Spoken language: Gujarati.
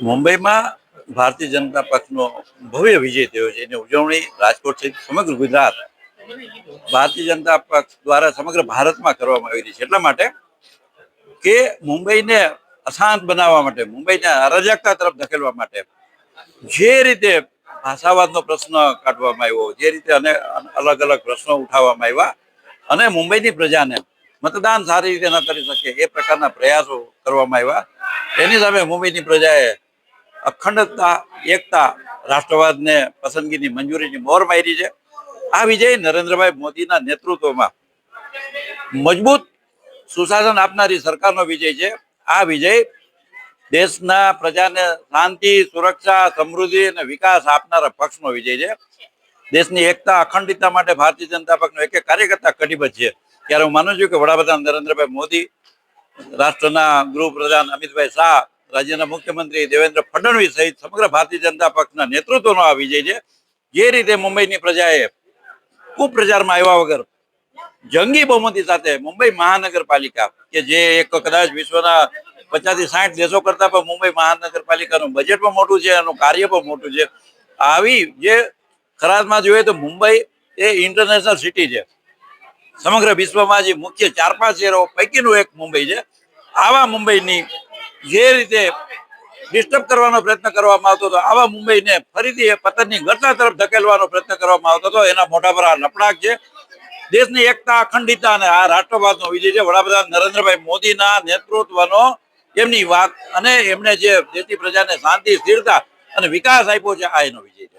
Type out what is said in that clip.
મુંબઈમાં ભારતીય જનતા પક્ષનો ભવ્ય વિજય થયો છે. એની ઉજવણી રાજકોટ સહિત સમગ્ર ગુજરાત ભારતીય જનતા પક્ષ દ્વારા સમગ્ર ભારતમાં કરવામાં આવી રહી છે. એટલા માટે કે મુંબઈને અશાંત બનાવવા માટે, મુંબઈને અરાજકતા તરફ ધકેલવા માટે જે રીતે ભાષાવાદનો પ્રશ્ન કાઢવામાં આવ્યો, જે રીતે અલગ અલગ પ્રશ્નો ઉઠાવવામાં આવ્યા અને મુંબઈની પ્રજાને મતદાન સારી રીતે ન કરી શકે એ પ્રકારના પ્રયાસો કરવામાં આવ્યા, એની સામે મુંબઈની પ્રજાએ અખંડતા, એકતા, રાષ્ટ્રવાદને પસંદગીની મંજૂરીની મોહર મારી છે. આ વિજય નરેન્દ્રભાઈ મોદીના નેતૃત્વમાં મજબૂત સુશાસન આપનારી સરકારનો વિજય છે. આ વિજય દેશના પ્રજાને શાંતિ, સુરક્ષા, સમૃદ્ધિ અને વિકાસ આપનારા પક્ષનો વિજય છે. દેશની એકતા, અખંડિતતા માટે ભારતીય જનતા પક્ષનો એક એક કાર્યકર્તા કટિબદ્ધ છે. ત્યારે હું માનું છું કે વડાપ્રધાન નરેન્દ્રભાઈ મોદી, રાષ્ટ્રના ગૃહપ્રધાન અમિતભાઈ શાહ, રાજ્યના મુખ્યમંત્રી દેવેન્દ્ર ફડણવીસ સહિત સમગ્ર ભારતીય જનતા પક્ષના નેતૃત્વનો આ વિજય છે. જે રીતે મુંબઈની પ્રજાએ કુપ્રચારમાં આવ્યા વગર જંગી બહુમતી સાથે મુંબઈ મહાનગરપાલિકા, કે જે એક કદાચ વિશ્વના 50 થી 60 દેશો કરતા પણ મુંબઈ મહાનગરપાલિકાનું બજેટ પણ મોટું છે, એનું કાર્ય પણ મોટું છે. આવી જે ખરામાં જોઈએ તો મુંબઈ એ ઇન્ટરનેશનલ સિટી છે. સમગ્ર વિશ્વમાં જે મુખ્ય 4-5 શહેરો પૈકીનું એક મુંબઈ છે. આવા મુંબઈની જે રીતે ડિસ્ટર્બ કરવાનો પ્રયત્ન કરવામાં આવતો હતો, આવા મુંબઈને ફરીથી પતનની ગર્તા તરફ ધકેલવાનો પ્રયત્ન કરવામાં આવતો હતો, એના મોઢા પર આ લપડાક છે. દેશની એકતા, અખંડિતતા અને આ રાષ્ટ્રવાદનો વિજય છે. વડાપ્રધાન નરેન્દ્રભાઈ મોદીના નેતૃત્વનો એમની વાત અને એમણે જે દેશની પ્રજાને શાંતિ, સ્થિરતા અને વિકાસ આપ્યો છે, આ એનો વિજય છે.